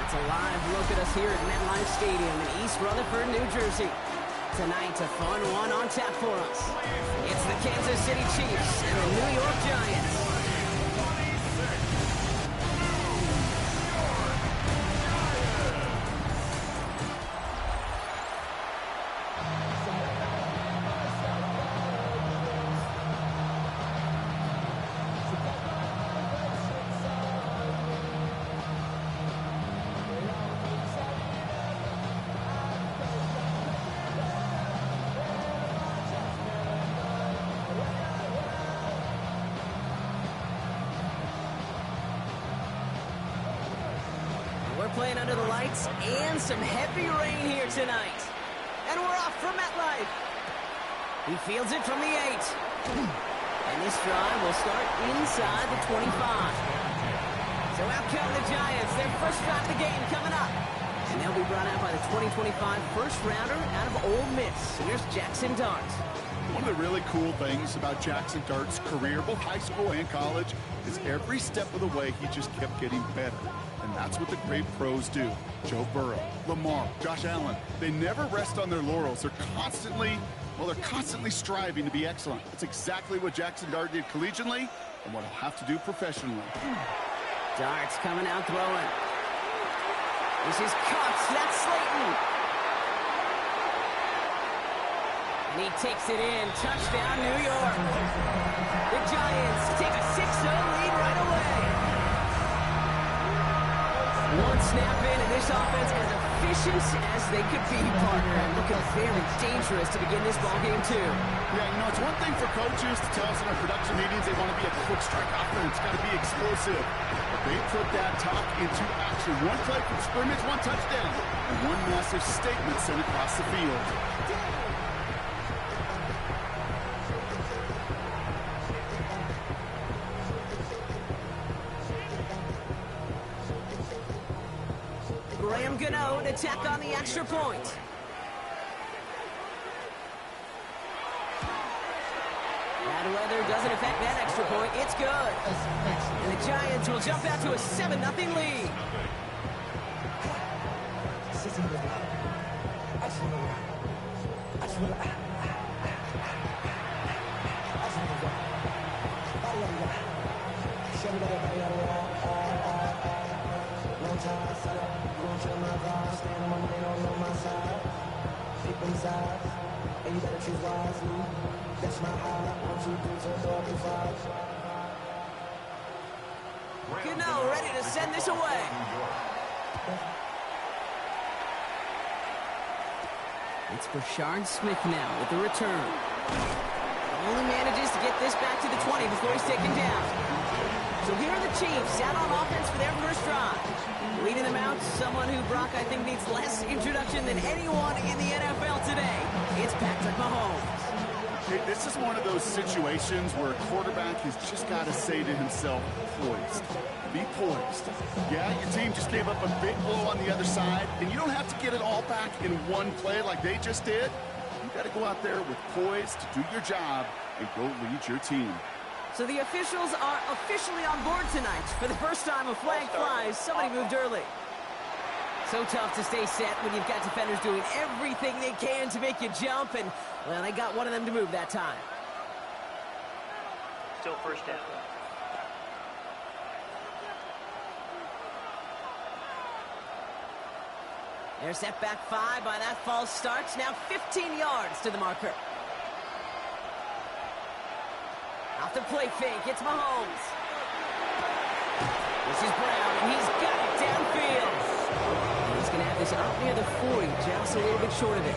It's a live look at us here at MetLife Stadium in East Rutherford, New Jersey. Tonight, a fun one on tap for us. It's the Kansas City Chiefs and the New York Giants. We're playing under the lights and some heavy rain here tonight. And we're off for MetLife. He fields it from the 8. And this drive will start inside the 25. So out come the Giants. Their first drive of the game coming up. And they'll be brought out by the 2025 first rounder out of Ole Miss. Here's Jackson Dart. One of the really cool things about Jackson Dart's career, both high school and college, is every step of the way he just kept getting better. And that's what the great pros do. Joe Burrow, Lamar, Josh Allen, they never rest on their laurels. They're constantly striving to be excellent. That's exactly what Jackson Dart did collegiately and what he'll have to do professionally. Dart's coming out throwing. This is Cox. That's Slayton. And he takes it in. Touchdown, New York. The Giants take a 6-0 lead right away. One snap in, and this offense as efficient as they could be, partner. And looking very dangerous to begin this ball game, too. Yeah, you know, it's one thing for coaches to tell us in our production meetings they want to be a quick strike offense. It's got to be explosive. But they put that talk into action. One play from scrimmage, one touchdown, and one massive statement sent across the field. Gano to tack on the extra point. Bad weather doesn't affect that extra point. It's good. And the Giants will jump out to a 7-0 lead. And you better choose wisely. That's my high. 1, 2, 3, 4, 5. Gano ready to send this away. It's Brashard Smith now with the return. Only manages to get this back to the 20 before he's taken down. So here are the Chiefs out on offense for their first drive. Leading them out, someone who, Brock, I think needs less introduction than anyone in the NFL today. It's Patrick Mahomes. Hey, this is one of those situations where a quarterback has just got to say to himself, poised. Be poised. Yeah, your team just gave up a big blow on the other side, and you don't have to get it all back in one play like they just did. You got to go out there with poise to do your job and go lead your team. So the officials are officially on board tonight. For the first time, a flag flies. Somebody moved early. So tough to stay set when you've got defenders doing everything they can to make you jump. And, well, they got one of them to move that time. Still first down. They're set back 5 by that false start. Now 15 yards to the marker. Off the play fake, it's Mahomes. This is Brown, and he's got it downfield. And he's going to have this up near the 40, just a little bit short of it.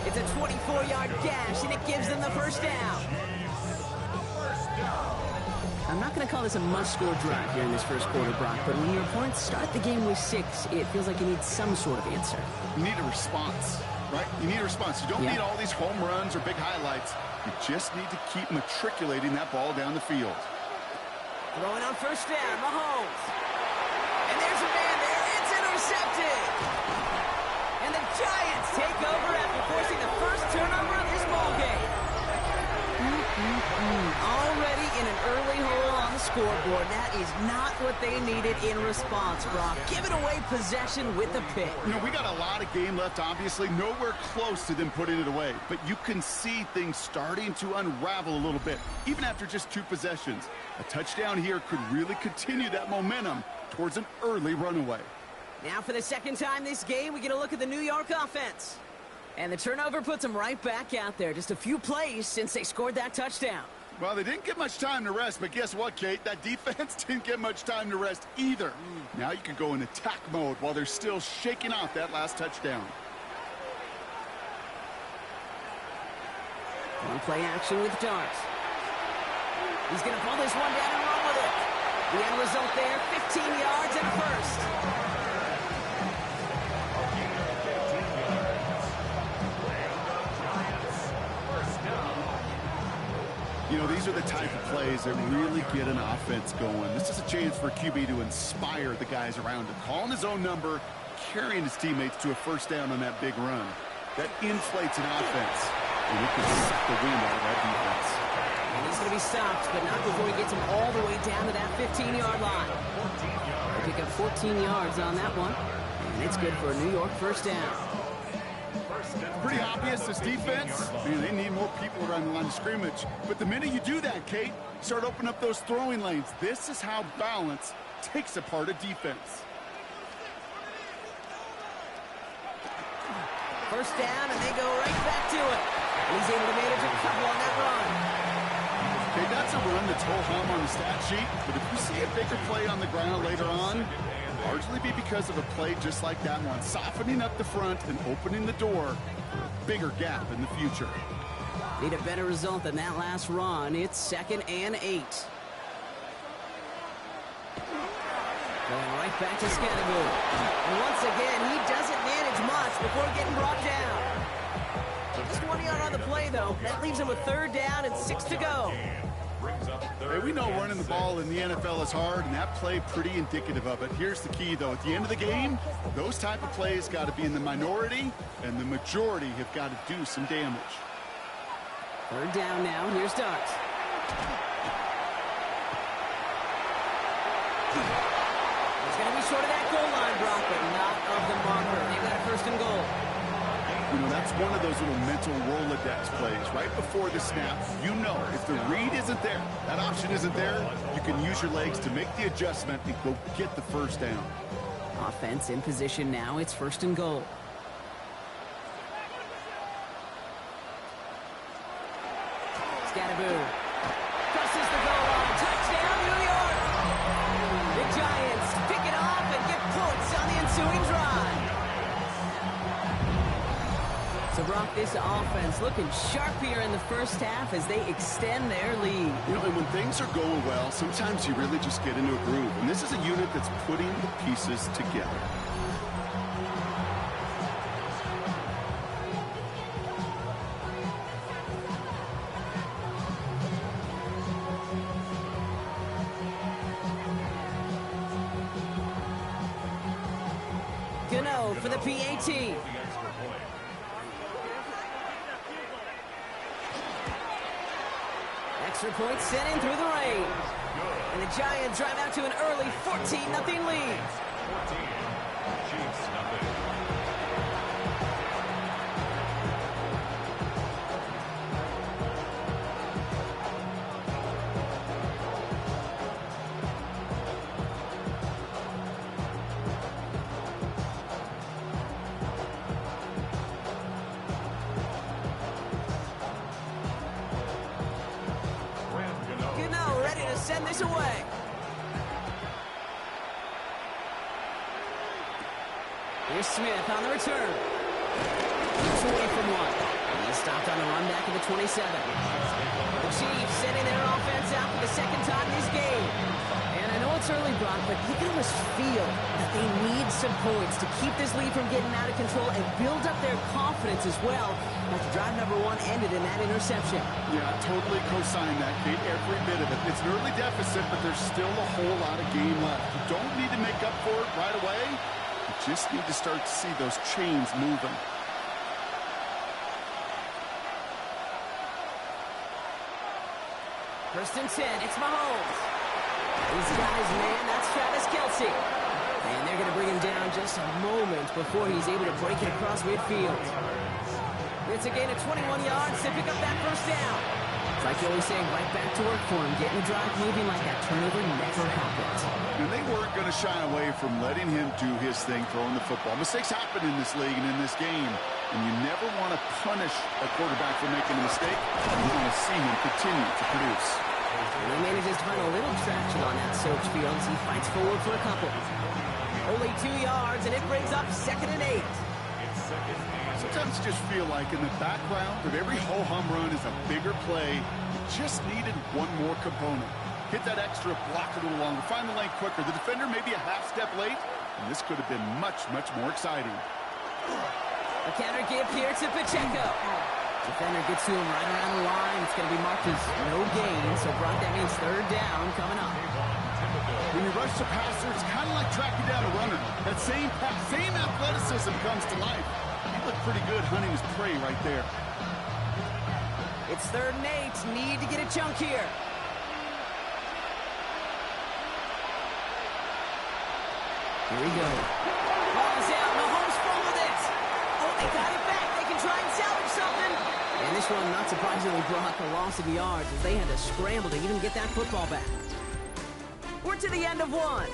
It's a 24-yard gash, and it gives them the first down. I'm not going to call this a must-score drive here in this first quarter, Brock, but when your opponents start the game with 6, it feels like you need some sort of answer. You need a response, right? You need a response. You don't need all these home runs or big highlights. You just need to keep matriculating that ball down the field. Throwing on first down, Mahomes. And there's a man there. It's intercepted. And the Giants take over after forcing the first turnover of this ball game. Already in an early hole on the scoreboard. That is not what they needed in response, Brock. Giving away possession with a pick. You know, we got a lot of game left, obviously. Nowhere close to them putting it away. But you can see things starting to unravel a little bit, even after just 2 possessions. A touchdown here could really continue that momentum towards an early runaway. Now for the second time this game, we get a look at the New York offense. And the turnover puts them right back out there. Just a few plays since they scored that touchdown. Well, they didn't get much time to rest, but guess what, Kate? That defense didn't get much time to rest either. Now you can go in attack mode while they're still shaking off that last touchdown. On play action with Darts. He's going to pull this one down and run with it. The end result there, 15 yards and a first. You know, these are the type of plays that really get an offense going. This is a chance for QB to inspire the guys around him. Calling his own number, carrying his teammates to a first down on that big run. That inflates an offense, and it can suck the wind out of that defense. And he's going to be stopped, but not before he gets him all the way down to that 15-yard line. They pick up 14 yards on that one, and it's good for a New York first down. Pretty obvious, this defense, man, they need more people around the line of scrimmage. But the minute you do that, Kate, start opening up those throwing lanes. This is how balance takes apart a defense. First down, and they go right back to it. And he's able to manage a couple on that run. Okay, that's a run that's ho-hum on the stat sheet. But if you see a bigger play on the ground later on, largely be because of a play just like that one, softening up the front and opening the door for a bigger gap in the future. Need a better result than that last run. It's 2nd and 8. Going right back to Scattergood. And once again, he doesn't manage much before getting brought down. Just 1 yard on the play, though. That leaves him with 3rd down and 6 to go. Hey, we know running the ball in the NFL is hard, and that play pretty indicative of it. Here's the key, though. At the end of the game, those type of plays got to be in the minority, and the majority have got to do some damage. 3rd down now. Here's Darts. He's going to be short of that goal line, Brock, but not of the marker. They've got a 1st and goal. You know, that's one of those little mental Rolodex plays. Right before the snap, you know if the read isn't there, that option isn't there, you can use your legs to make the adjustment and go get the 1st down. Offense in position now. It's 1st and goal. Scattergood crosses the goal line. Touchdown, New York! The Giants pick it off and get points on the ensuing drive. So, Brock, this offense looking sharp here in the first half as they extend their lead. You know, and when things are going well, sometimes you really just get into a groove. And this is a unit that's putting the pieces together. Gano for the PAT. Extra point sent in through the rain. And the Giants drive out to an early 14-0 lead. Send this away. Here's Smith on the return. He's away from one. He's stopped on the run back at the 27. The Chiefs sending their offense out for the 2nd time this game. And I know it's early, Brock, but you can almost feel that they need some points to keep this lead from getting out of control and build up their confidence as well after drive number 1 ended in that interception. Yeah, totally co-sign that, Kate, every bit of it. It's an early deficit, but there's still a whole lot of game left. You don't need to make up for it right away. You just need to start to see those chains moving. First and 10, it's Mahomes. He's got his man. That's Travis Kelce. And they're going to bring him down just a moment before he's able to break it across midfield. It's a gain of 21 yards to pick up that first down. It's like you always say, right back to work for him, getting the drive moving like that turnover never happened. And they weren't going to shy away from letting him do his thing, throwing the football. Mistakes happen in this league and in this game, and you never want to punish a quarterback for making a mistake. You want to see him continue to produce. And he manages to find a little traction on that search field as he fights forward for a couple. Only 2 yards, and it brings up 2nd and 8. Sometimes you just feel like in the background of every ho-hum run is a bigger play. You just needed one more component. Hit that extra block a little longer, find the lane quicker. The defender may be a half step late, and this could have been much, much more exciting. A counter give here to Pacheco. Defender gets to him right around the line. It's going to be marked as no gain, so Brock, that means 3rd down coming up. When you rush the passer, it's kind of like tracking down a runner. That same athleticism comes to life. He looked pretty good hunting his prey right there. It's 3rd and 8. Need to get a chunk here. Here we go. Ball is out. Mahomes fumbled it. Oh, they got it back. They can try and salvage something. And this one, not surprisingly, brought the loss of yards as they had to scramble to even get that football back. We're to the end of one.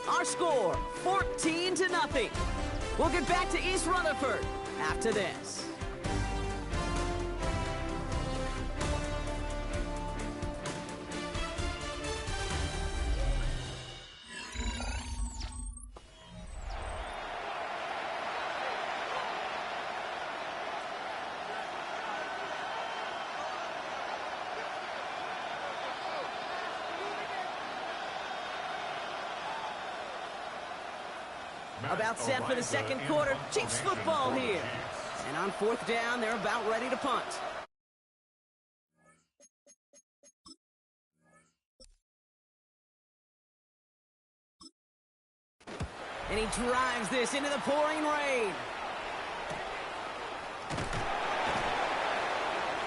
Our score, 14-0. We'll get back to East Rutherford after this. About set for the 2nd quarter. Chiefs football here. And on 4th down, they're about ready to punt. And he drives this into the pouring rain.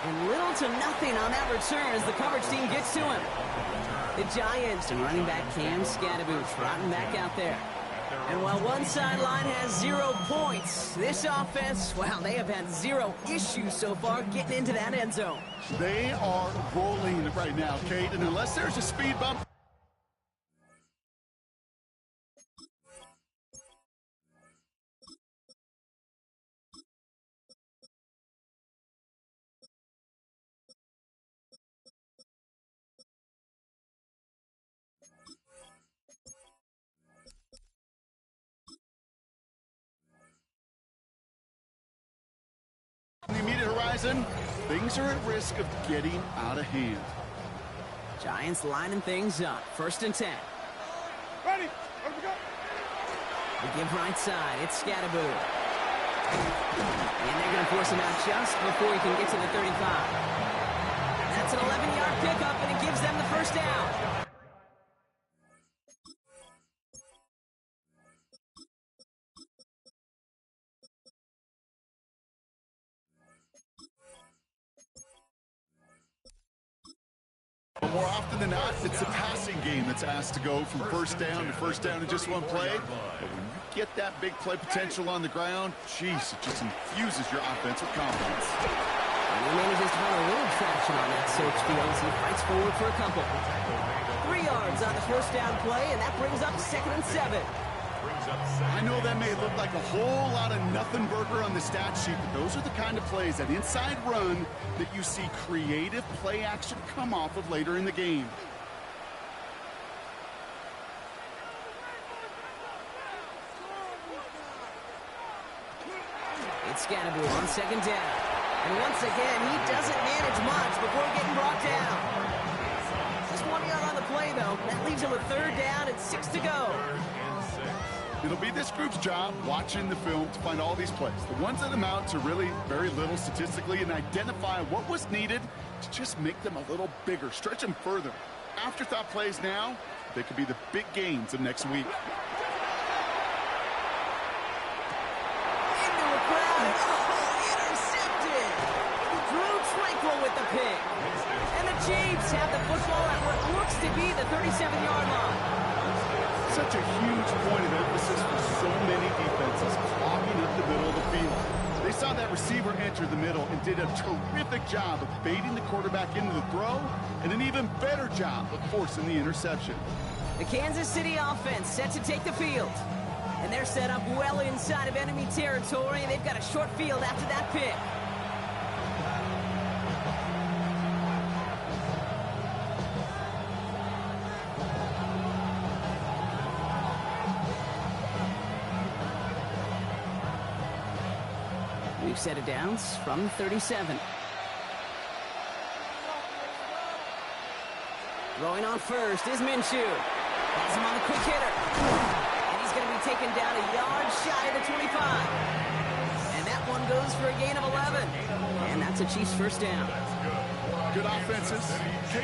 And little to nothing on that return as the coverage team gets to him. The Giants and running back Cam Scatterboot trotting back out there. And while one sideline has 0 points, this offense, well, they have had 0 issues so far getting into that end zone. They are rolling right now, Kate, and unless there's a speed bump, the immediate horizon, things are at risk of getting out of hand. Giants lining things up. 1st and 10. Ready? Where we go? They give right side. It's Scatterboot. And they're going to force him out just before he can get to the 35. That's an 11-yard pickup, and it gives them the 1st down. But more often than not, it's the passing game that's asked to go from 1st down to 1st down in just one play. But when you get that big play potential on the ground, geez, it just infuses your offense with confidence. And he manages to find a little traction on that search field as he fights forward for a couple. 3 yards on the 1st down play, and that brings up 2nd and 7. I know that may look like a whole lot of nothing burger on the stat sheet, but those are the kind of plays, that inside run, that you see creative play action come off of later in the game. It's Scatterboot on 2nd down. And once again, he doesn't manage much before getting brought down. Just 1 yard on the play, though. That leaves him with 3rd down and 6 to go. It'll be this group's job watching the film to find all these plays, the ones that amount to really very little statistically, and identify what was needed to just make them a little bigger, stretch them further. Afterthought plays now, they could be the big gains of next week. Into a crowd. Oh, intercepted. Drew Tranquil with the pick. And the Chiefs have the football at what looks to be the 37-yard line. such a huge point of emphasis for so many defenses, clogging up the middle of the field. They saw that receiver enter the middle and did a terrific job of baiting the quarterback into the throw, and an even better job of forcing the interception. The Kansas City offense set to take the field. And they're set up well inside of enemy territory, and they've got a short field after that pick. We've set it down from 37. Throwing on first is Minshew. Has him on the quick hitter. And he's going to be taken down a yard shy of the 25. And that one goes for a gain of 11. And that's a Chiefs first down. Good offenses.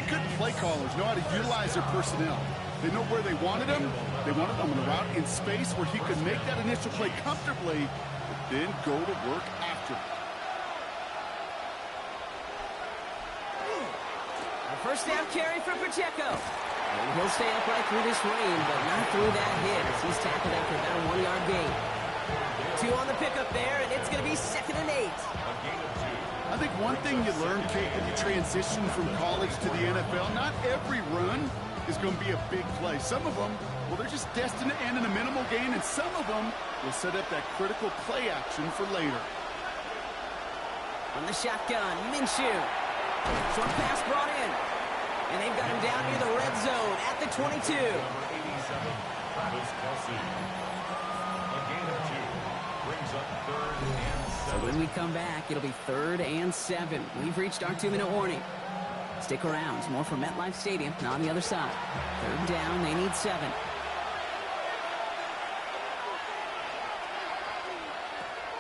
Good play callers know how to utilize their personnel. They know where they wanted him. They wanted him on a route in space where he could make that initial play comfortably, but then go to work after. A first down carry for Pacheco. And he'll stay upright through this rain, but not through that hit as he's tackled after about a 1-yard gain. 2 on the pickup there, and it's going to be 2nd and 8. I think one thing you learn, Kate, when you transition from college to the NFL, not every run is going to be a big play. Some of them, well, they're just destined to end in a minimal gain, and some of them will set up that critical play action for later. On the shotgun, Minshew. Short pass brought in. And they've got him down near the red zone at the 22. So when we come back, it'll be 3rd and 7. We've reached our 2-minute warning. Stick around. More from MetLife Stadium on the other side. 3rd down. They need 7.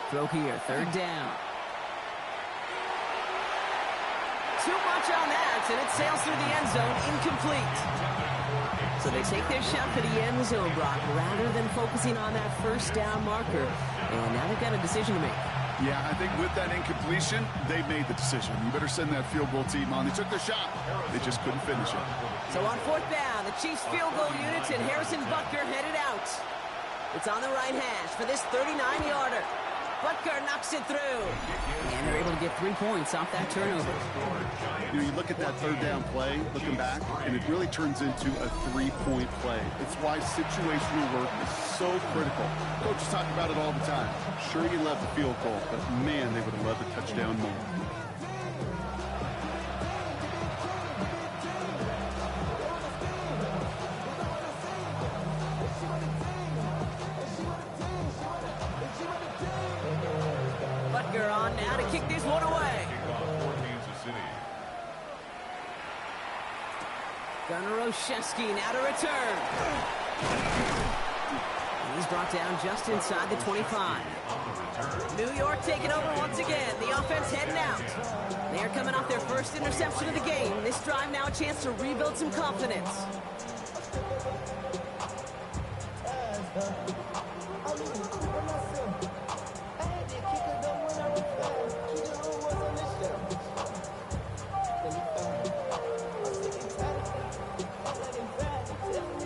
Throw here. 3rd down. Too much on that, and it sails through the end zone, incomplete. So they take their shot for the end zone, Brock, rather than focusing on that first down marker. And now they've got a decision to make. Yeah, I think with that incompletion, they made the decision. You better send that field goal team on. They took their shot. They just couldn't finish it. So on 4th down, the Chiefs field goal unit and Harrison Butker headed out. It's on the right hash for this 39-yarder. Butker knocks it through. And they're able to get 3 points off that turnover. You know, you look at that 3rd down play, looking back, and it really turns into a 3-point play. It's why situational work is so critical. Coaches talk about it all the time. Sure, you love the field goal, but man, they would have loved a touchdown more. On now to kick this one away. Gunnar Olszewski now to return. And he's brought down just inside the 25. New York taking over once again. The offense heading out. They are coming off their first interception of the game. This drive now a chance to rebuild some confidence.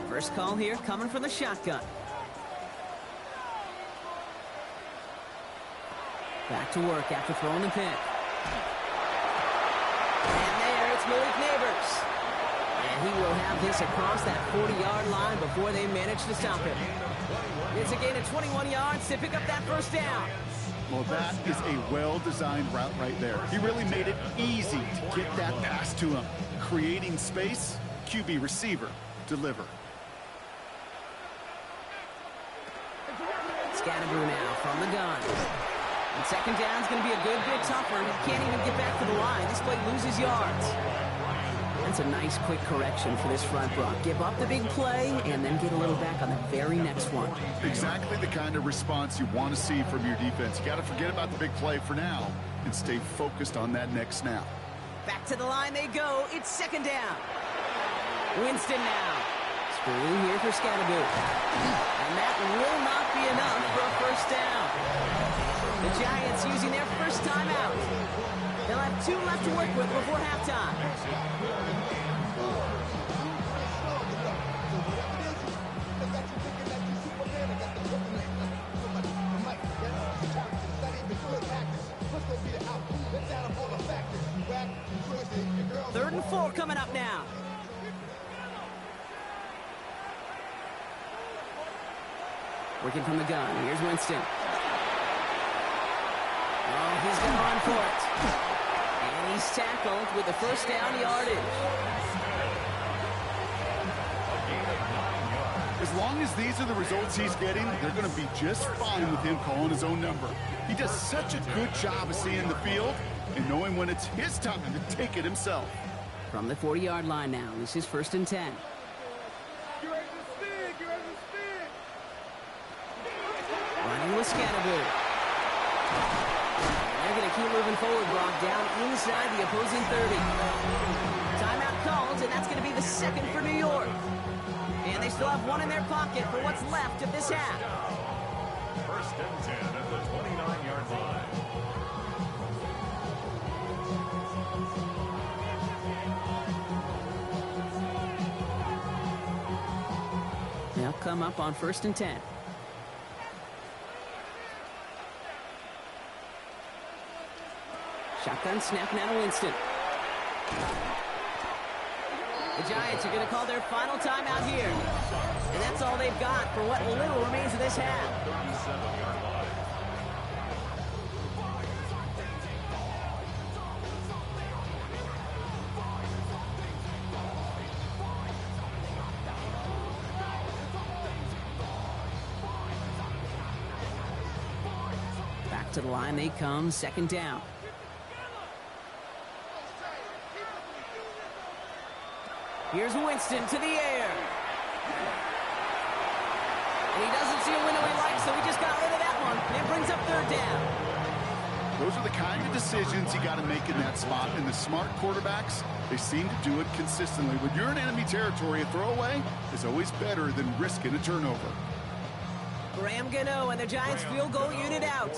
First call here coming from the shotgun. Back to work after throwing the pick. And there, it's Malik Neighbors. And he will have this across that 40-yard line before they manage to stop him. It's a gain of 21 yards to pick up that first down. Well, that is a well-designed route right there. He really made it easy to get that pass to him. Creating space, QB receiver, deliver. Scatterboo now from the gun. And 2nd down is going to be a good bit tougher. He can't even get back to the line. This play loses yards. That's a nice quick correction for this front block. Give up the big play and then get a little back on the very next one. Exactly the kind of response you want to see from your defense. You got to forget about the big play for now and stay focused on that next snap. Back to the line they go. It's 2nd down. Winston now. Screw here for Scatterboo. And that will not be enough for a first down. The Giants using their first timeout. They'll have 2 left to work with before halftime. 4 coming up now. Working from the gun. Here's Winston. Oh, he's going to run for it. And he's tackled with the first down yardage. As long as these are the results he's getting, they're going to be just fine with him calling his own number. He does such a good job of seeing the field and knowing when it's his time to take it himself. From the 40-yard line now, this is 1st and 10. Running with Scannaboo. They're going to keep moving forward, Brock, down inside the opposing 30. Timeout called, and that's going to be the second for New York. And they still have one in their pocket for what's left of this half. 1st and 10 at the 29-yard line. They'll come up on 1st and 10. Shotgun snap now to Winston. The Giants are going to call their final timeout here. And that's all they've got for what little remains of this half. Back to the line they come, 2nd down. Here's Winston to the air. And he doesn't see a window he likes, so he just got rid of that one. And it brings up 3rd down. Those are the kind of decisions you got to make in that spot. And the smart quarterbacks, they seem to do it consistently. When you're in enemy territory, a throwaway is always better than risking a turnover. Graham Gano and the Giants field goal unit out.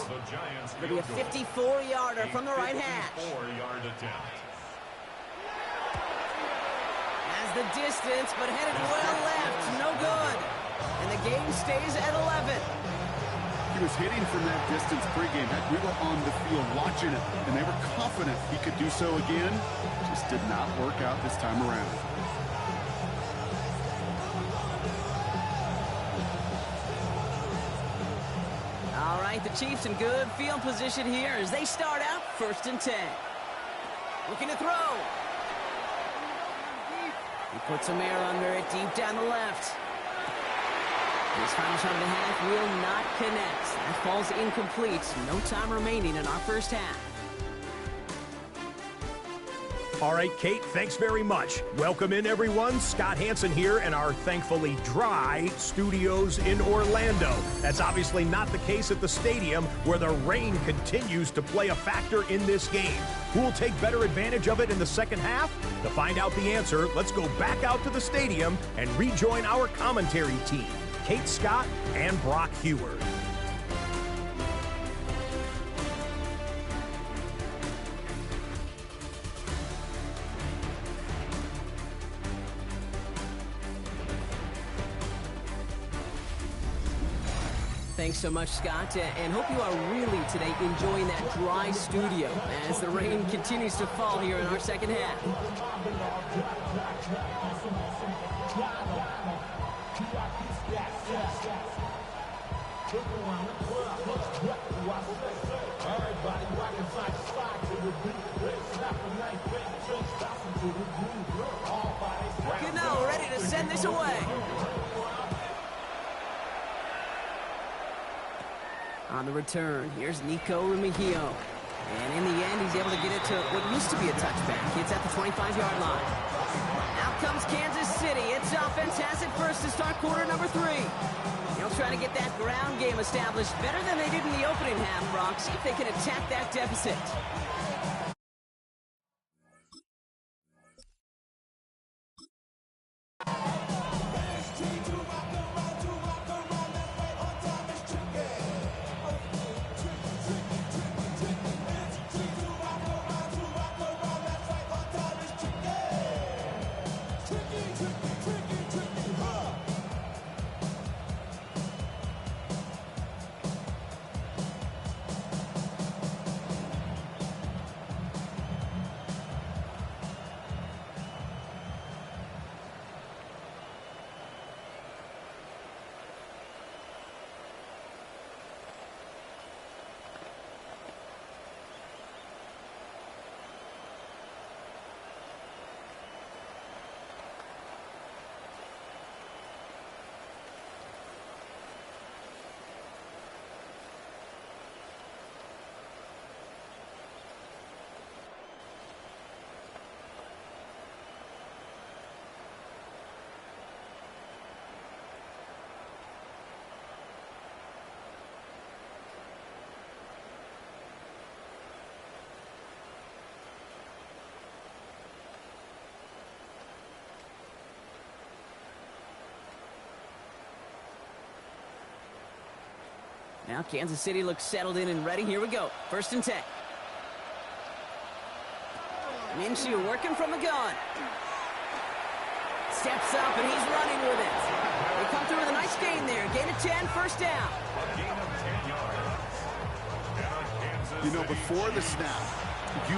It'll be a 54-yarder from the right hash. 4-yard attempt. The distance, but headed well left. No good. And the game stays at 11. He was hitting from that distance pregame. Heck, we were on the field watching it, and they were confident he could do so again. Just did not work out this time around. All right, the Chiefs in good field position here as they start out 1st and 10. Looking to throw. He puts some air under it deep down the left. His final shot of the half will not connect. That falls incomplete. No time remaining in our first half. All right, Kate, thanks very much. Welcome in, everyone. Scott Hansen here in our thankfully dry studios in Orlando. That's obviously not the case at the stadium, where the rain continues to play a factor in this game. Who will take better advantage of it in the second half? To find out the answer, let's go back out to the stadium and rejoin our commentary team, Kate Scott and Brock Heward. Thanks so much, Scott, and hope you are really today enjoying that dry studio as the rain continues to fall here in our second half. Gano ready to send this away. On the return, here's Nico Remigio. And in the end, he's able to get it to what used to be a touchback. It's at the 25-yard line. Out comes Kansas City. Its offense has it first to start quarter number 3. They'll try to get that ground game established better than they did in the opening half, Brock. See if they can attack that deficit. Now Kansas City looks settled in and ready. Here we go. 1st and 10. Minshew working from the gun. Steps up, and he's running with it. They come through with a nice gain there. Gain of 10, 1st down. A gain of 10 yards. And on Kansas You know, City before the snap, you...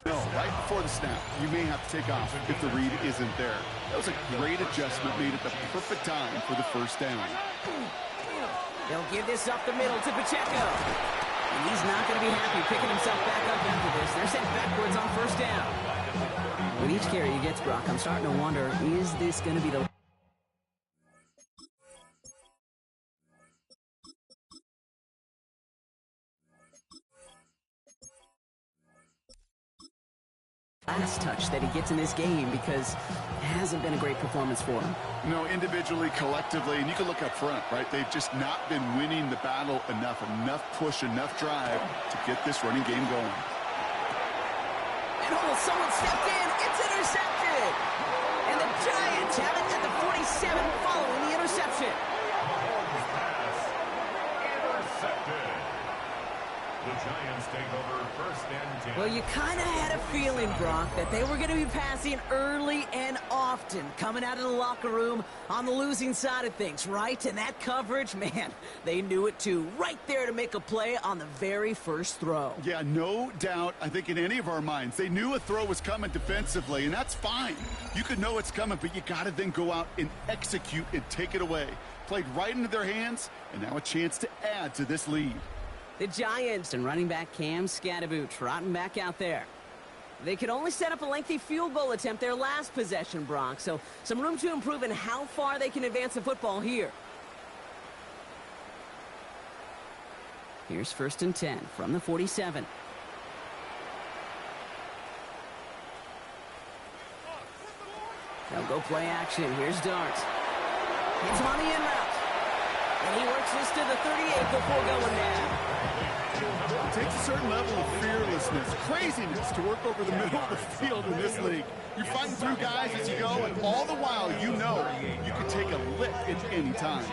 No, right before the snap, you may have to take off if the read isn't there. That was a great adjustment made at the perfect time for the 1st down. They'll give this up the middle to Pacheco. And he's not going to be happy picking himself back up after this. They're sent backwards on 1st down. With each carry he gets, Brock, I'm starting to wonder, is this going to be the... last touch that he gets in this game, because it hasn't been a great performance for him. No, individually, collectively, and you can look up front, right? They've just not been winning the battle enough push, enough drive to get this running game going. And someone stepped in. It's intercepted. And the Giants have it at the 47 following the interception. pass intercepted. The Giants take over 1st and 10. Well, you kind of had a feeling, Brock, that they were going to be passing early and often, coming out of the locker room on the losing side of things, right? And that coverage, man, they knew it too. Right there to make a play on the very first throw. Yeah, no doubt, I think in any of our minds, they knew a throw was coming defensively, and that's fine. You could know it's coming, but you got to then go out and execute and take it away. Played right into their hands, and now a chance to add to this lead. The Giants and running back Cam Scatterboot trotting back out there. They could only set up a lengthy field goal attempt their last possession, Brock, so some room to improve in how far they can advance the football here. Here's 1st and 10 from the 47. They'll go play action. Here's Dart. Hits him on the in route. And he works this to the 38 before going down. It takes a certain level of fearlessness, craziness to work over the middle of the field in this league. You're fighting through guys as you go, and all the while you know you can take a lick at any time.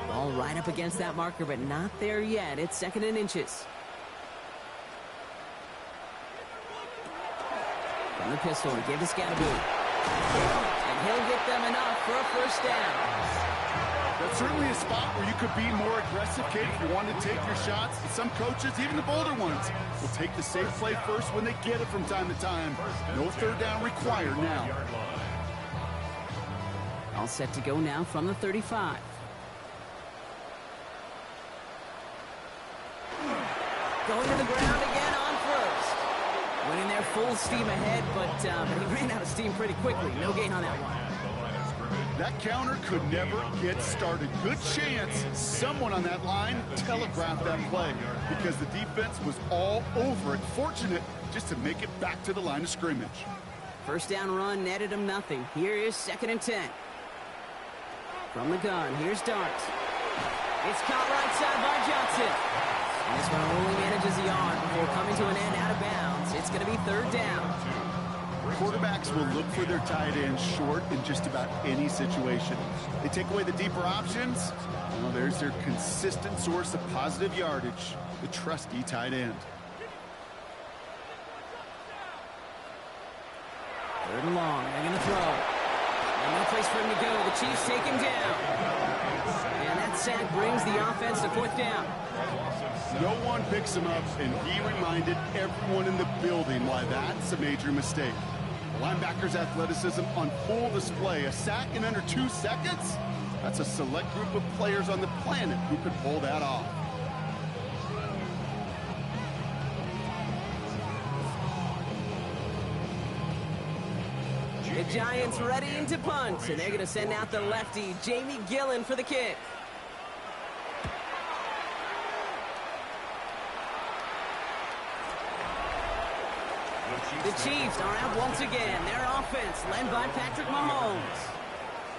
Ball right up against that marker, but not there yet. It's 2nd and inches. From the pistol, give to Scatterboot. And he'll get them enough for a 1st down. That's certainly a spot where you could be more aggressive, Kate, if you want to take your shots. Some coaches, even the bolder ones, will take the safe play first when they get it from time to time. No 3rd down required now. All set to go now from the 35. Going to the ground again on 1st. Winning there full steam ahead, but he ran out of steam pretty quickly. No gain on that one. That counter could never get started. Good chance someone on that line telegraphed that play because the defense was all over it. Fortunate just to make it back to the line of scrimmage. 1st down run netted him nothing. Here is 2nd and 10. From the gun, here's Dart. It's caught right side by Johnson. And this one only manages a yard before coming to an end out of bounds. It's going to be 3rd down. Quarterbacks will look for their tight end short in just about any situation. They take away the deeper options. Well, there's their consistent source of positive yardage, the trusty tight end. 3rd and long. They're going to throw. And no place for him to go. The Chiefs take him down. And that sack brings the offense to 4th down. No one picks him up, and he reminded everyone in the building why that's a major mistake. The linebacker's athleticism on full display. A sack in under 2 seconds? That's a select group of players on the planet who could pull that off. The Giants ready to punt, and they're going to send out the lefty, Jamie Gillen, for the kick. The Chiefs are out once again. Their offense led by Patrick Mahomes.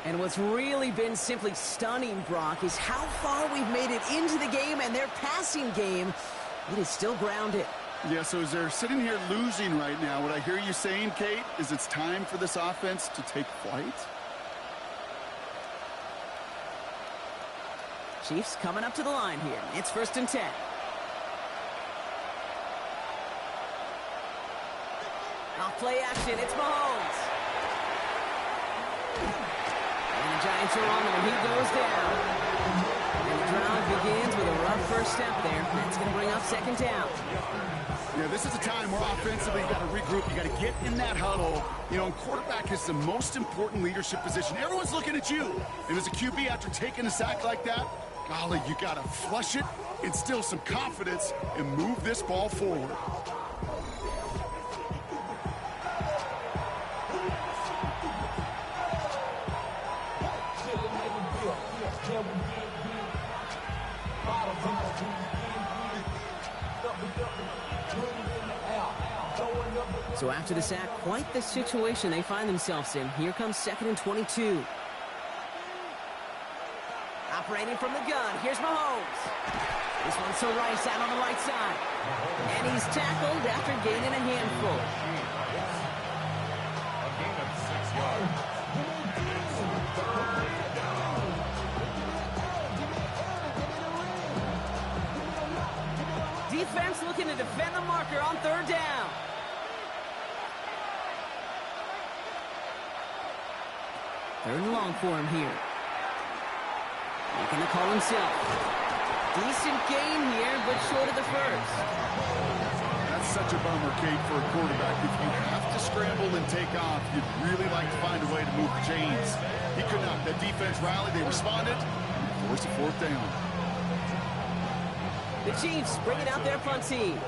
And what's really been simply stunning, Brock, is how far we've made it into the game, and their passing game, it is still grounded. Yeah, so as they're sitting here losing right now, what I hear you saying, Kate, is it's time for this offense to take flight? Chiefs coming up to the line here. It's 1st and 10. Off play action, it's Mahomes. And the Giants are on him, and he goes down. And the drive begins with a rough first step there. That's going to bring up 2nd down. Yeah, this is a time where offensively you got to regroup. You got to get in that huddle. You know, and quarterback is the most important leadership position. Everyone's looking at you. And as a QB, after taking a sack like that, golly, you got to flush it, instill some confidence, and move this ball forward. So after the sack, quite the situation they find themselves in. Here comes 2nd and 22. Operating from the gun, here's Mahomes. This one's to Rice out on the right side. And he's tackled after gaining a handful. A gain of 6 yards. Defense looking to defend the marker on 3rd down. 3rd and long for him here. Making the call himself. Decent gain here, but short of the first. That's such a bummer, Kate, for a quarterback. If you have to scramble and take off, you'd really like to find a way to move the chains. He could not. The defense rallied, they responded, and forced a 4th down. The Chiefs bringing out their punt team.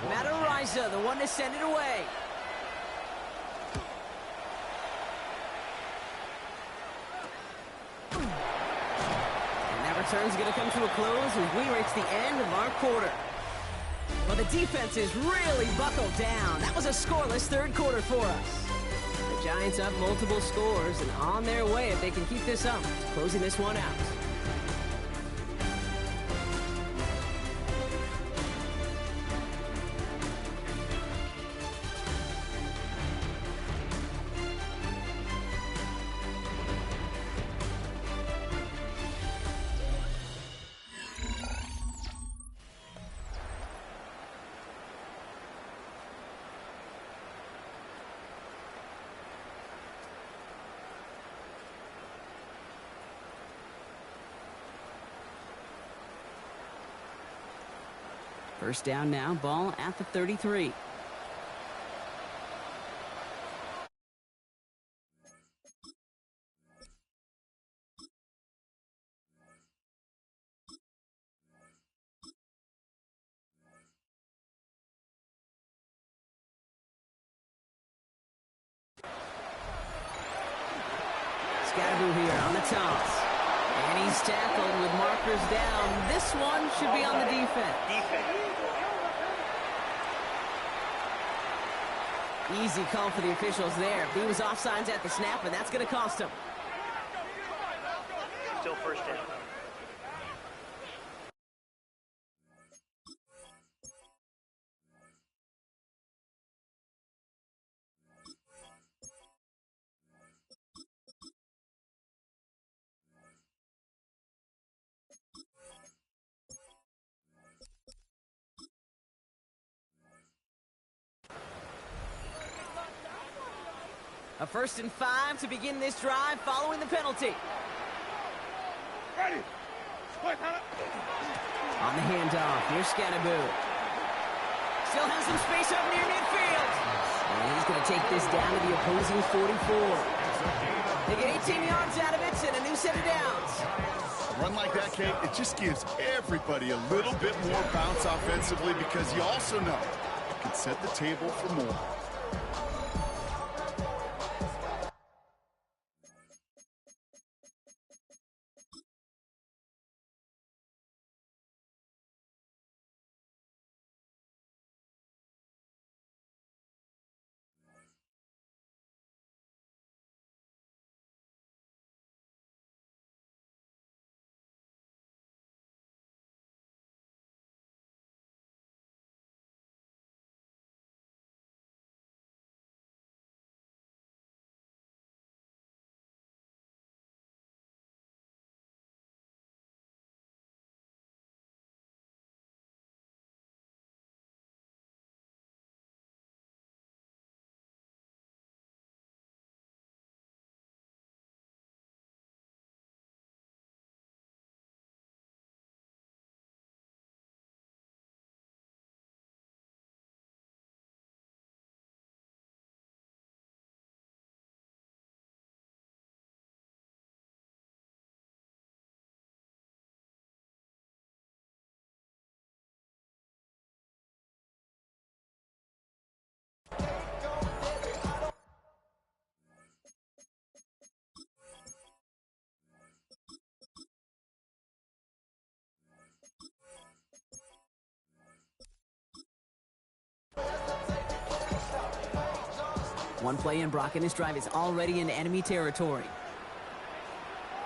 Matt Ariza, the one to send it away. Turn's going to come to a close as we reach the end of our quarter. Well, the defense is really buckled down. That was a scoreless 3rd quarter for us. The Giants up multiple scores and on their way if they can keep this up, closing this one out. First down now, ball at the 33. Scatterboo here on the toss. And he's tackled with markers down. This one should be on the defense. Easy call for the officials there. He was offsides at the snap, and that's going to cost him. Still 1st down. A 1st and 5 to begin this drive following the penalty. Ready. On the handoff, here's Scatterboo. Still has some space up near midfield. And he's going to take this down to the opposing 44. They get 18 yards out of it and a new set of downs. A run like that, Kate, it just gives everybody a little bit more bounce offensively because you also know it can set the table for more. One play in, Brock, and this drive is already in enemy territory.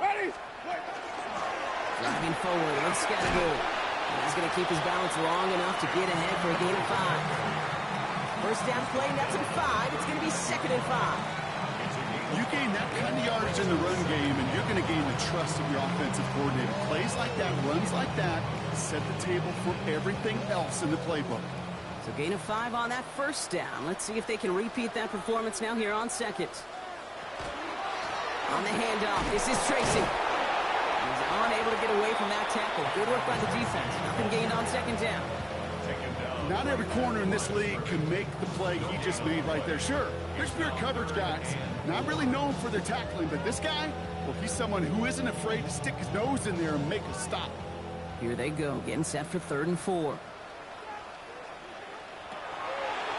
Driving forward with Scattergood. He's going to keep his balance long enough to get ahead for a gain of 5. First down play, that's at 5. It's going to be 2nd and 5. You gain that kind of yardage in the run game, and you're going to gain the trust of your offensive coordinator. Plays like that, runs like that, set the table for everything else in the playbook. So gain of 5 on that first down. Let's see if they can repeat that performance now here on 2nd. On the handoff, this is Tracy. He's unable to get away from that tackle. Good work by the defense. Nothing gained on 2nd down. Not every corner in this league can make the play he just made right there. Sure, there's pure coverage guys. Not really known for their tackling, but this guy, well, he's someone who isn't afraid to stick his nose in there and make a stop. Here they go, getting set for 3rd and 4.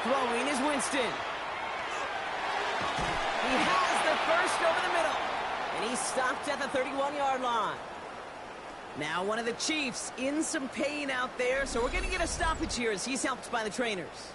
Throwing is Winston. He has the first over the middle. And he's stopped at the 31-yard line. Now one of the Chiefs in some pain out there, so we're going to get a stoppage here as he's helped by the trainers.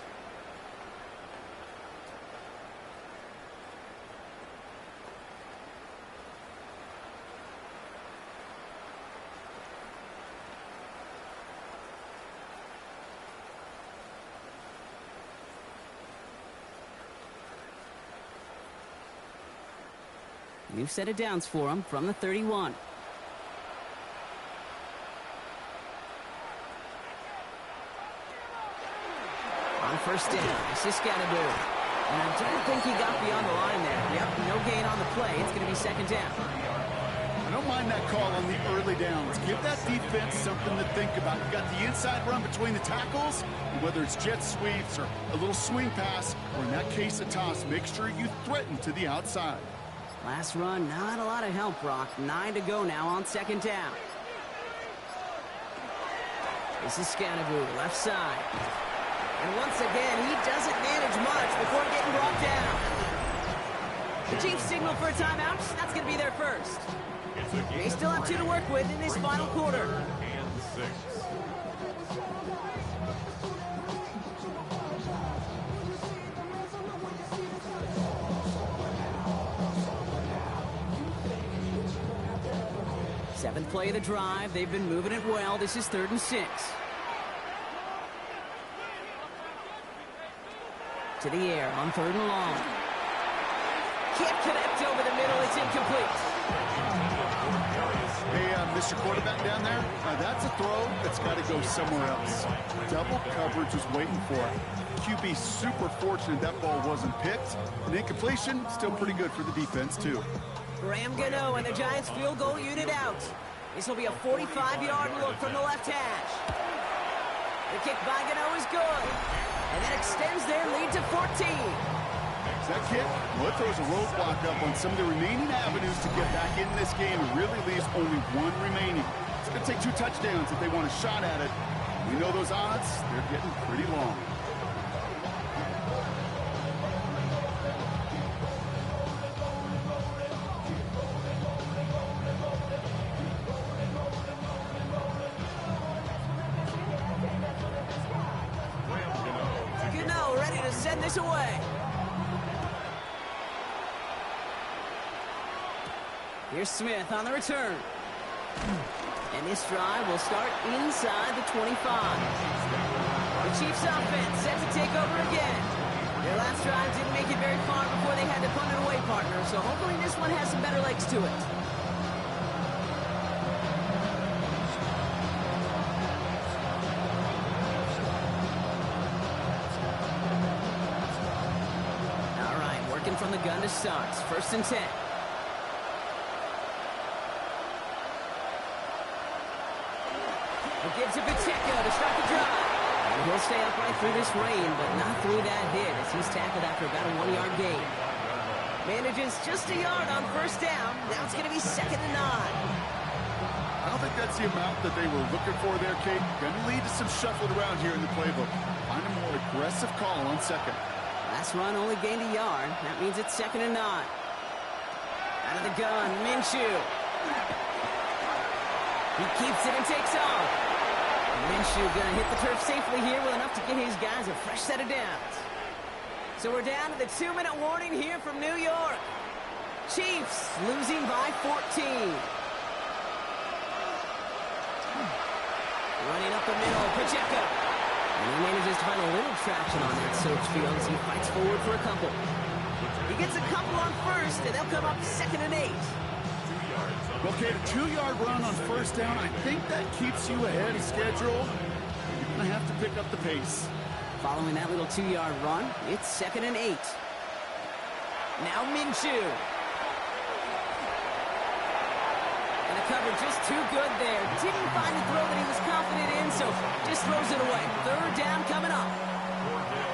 New set of downs for him from the 31. On first down, this is Scattergood. And I don't think he got beyond the line there. Yep, no gain on the play. It's going to be 2nd down. I don't mind that call on the early downs. Give that defense something to think about. You got the inside run between the tackles, and whether it's jet sweeps or a little swing pass, or in that case a toss, make sure you threaten to the outside. Last run, not a lot of help, Brock. 9 to go now on 2nd down. This is Scattergood, left side. And once again, he doesn't manage much before getting brought down. The Chiefs signal for a timeout. That's going to be their first. They still have 2 to work with in this final quarter. And 6. Seventh play of the drive. They've been moving it well. This is 3rd and 6. To the air on 3rd and long. Can't connect over the middle. It's incomplete. Hey, Mr. Quarterback down there, that's a throw that's got to go somewhere else. Double coverage was waiting for it. QB super fortunate that ball wasn't picked. An incompletion, still pretty good for the defense, too. Graham Gano and the Giants field goal unit out. This will be a 45-yard look from the left hash. The kick by Gano is good. And that extends their lead to 14. That kick, well, it throws a roadblock up on some of the remaining avenues to get back in this game. It really leaves only 1 remaining. It's going to take 2 touchdowns if they want a shot at it. We know those odds, they're getting pretty long. Gano ready to send this away. Here's Smith on the return. And this drive will start inside the 25. The Chiefs offense set to take over again. Their last drive didn't make it very far before they had to punt it away, partner. So hopefully this one has some better legs to it. All right, working from the gun to start. 1st and 10. Gives it Pacheco to start the drive. And he'll stay upright through this rain, but not through that hit as he's tackled after about a 1-yard gain. Manages just a yard on 1st down. Now it's going to be 2nd and 9. I don't think that's the amount that they were looking for there, Kate. Going to lead to some shuffling around here in the playbook. Find a more aggressive call on 2nd. Last run only gained a yard. That means it's 2nd and 9. Out of the gun, Minshew. He keeps it and takes off. Minshew going to hit the turf safely here with enough to get his guys a fresh set of downs. So we're down to the 2-minute warning here from New York. Chiefs losing by 14. Running up the middle, Pacheco. And he manages to find a little traction on that search field as he fights forward for a couple. He gets a couple on first, and they'll come up 2nd and 8. Okay, the 2-yard run on first down, I think that keeps you ahead of schedule. You're going to have to pick up the pace. Following that little 2-yard run, it's 2nd and 8. Now Minshew. And the cover just too good there. Didn't find the throw that he was confident in, so just throws it away. 3rd down coming up.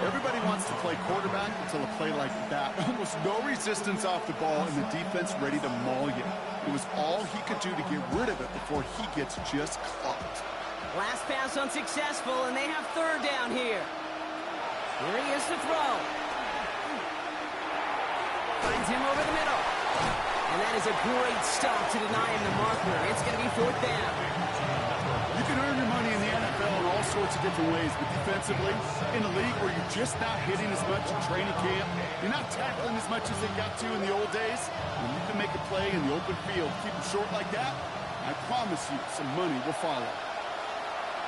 Everybody wants to play quarterback until a play like that. Almost no resistance off the ball and the defense ready to maul you. It was all he could do to get rid of it before he gets just clocked. Last pass unsuccessful, and they have 3rd down here. Here he is to throw. Finds him over the middle. And that is a great stop to deny him the marker. It's going to be 4th down. You can earn your money in the NFL in all sorts of different ways, but defensively, in a league where you're just not hitting as much in training camp, you're not tackling as much as they got to in the old days, when you can make a play in the open field, keep them short like that, I promise you some money will follow.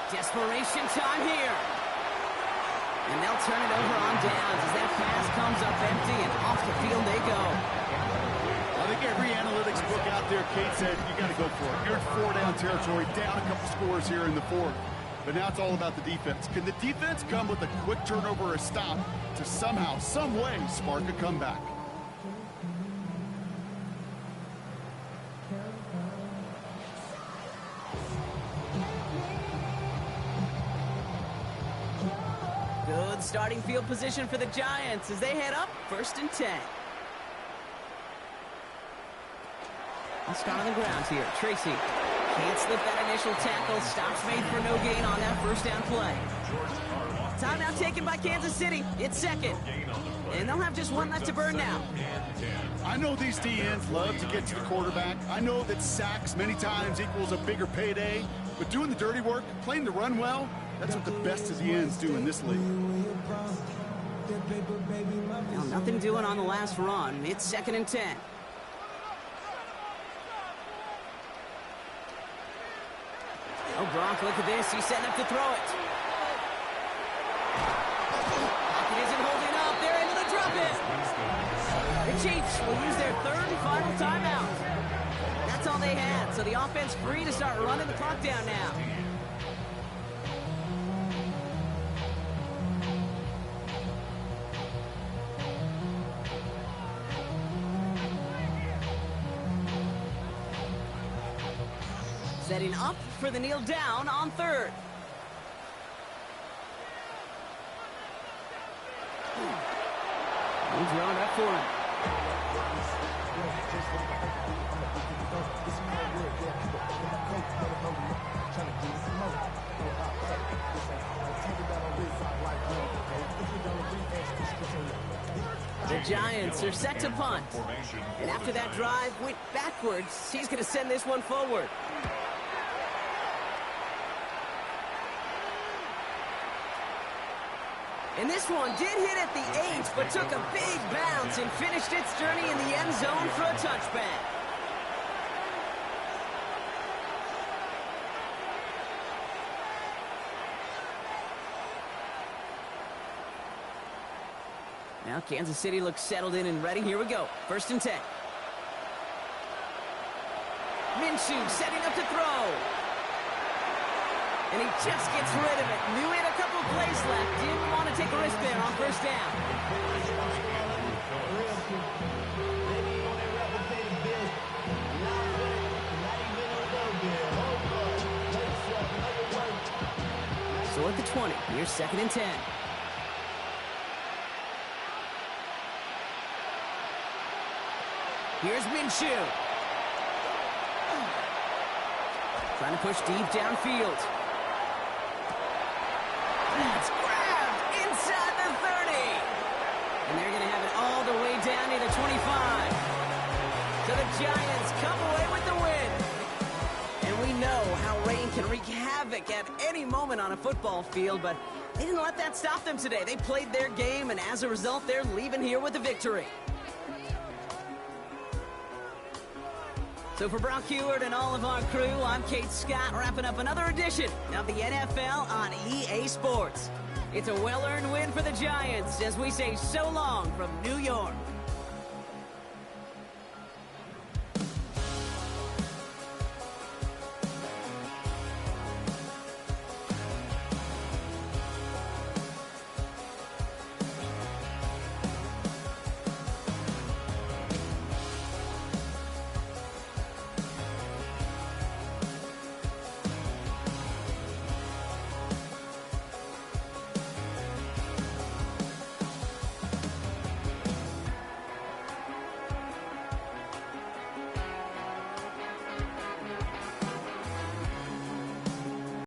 Desperation time here. And they'll turn it over on downs as that pass comes up empty, and off the field they go. I think every analytics book out there, Kate said, you got to go for it. You're in 4-down territory, down a couple scores here in the 4th. But now it's all about the defense. Can the defense come with a quick turnover or a stop to somehow, some way, spark a comeback? Good starting field position for the Giants as they head up 1st and 10. Let's start on the ground here. Tracy can't slip that initial tackle. Stops made for no gain on that 1st down play. Timeout taken by Kansas City. It's 2nd. And they'll have just 1 left to burn now. I know these DNs love to get to the quarterback. I know that sacks many times equals a bigger payday. But doing the dirty work, playing the run well, that's what the best of the ends do in this league. Now, nothing doing on the last run. It's 2nd and 10. Oh, Gronk, look at this. He's setting up to throw it. Pocket isn't holding up. They're into the drop-in. The Chiefs will use their 3rd and final timeout. That's all they had, so the offense free to start running the clock down now. Setting up for the kneel down on 3rd. He's drawn up for him. The Giants are set to punt. And after that drive went backwards, he's going to send this one forward. And this one did hit at the 8, but took a big bounce and finished its journey in the end zone for a touchback. Now Kansas City looks settled in and ready. Here we go. 1st and 10. Minshew setting up to throw. And he just gets rid of it. Knew he had a couple of plays left. Didn't want to take a risk there on 1st down. So at the 20, here's 2nd and 10. Here's Minshew. Trying to push deep downfield. That's grabbed inside the 30. And they're going to have it all the way down near the 25. So the Giants come away with the win. And we know how rain can wreak havoc at any moment on a football field, but They didn't let that stop them today. They played their game, and as a result, they're leaving here with a victory. So for Brock Heward and all of our crew, I'm Kate Scott, wrapping up another edition of the NFL on EA Sports. It's a well-earned win for the Giants as we say so long from New York.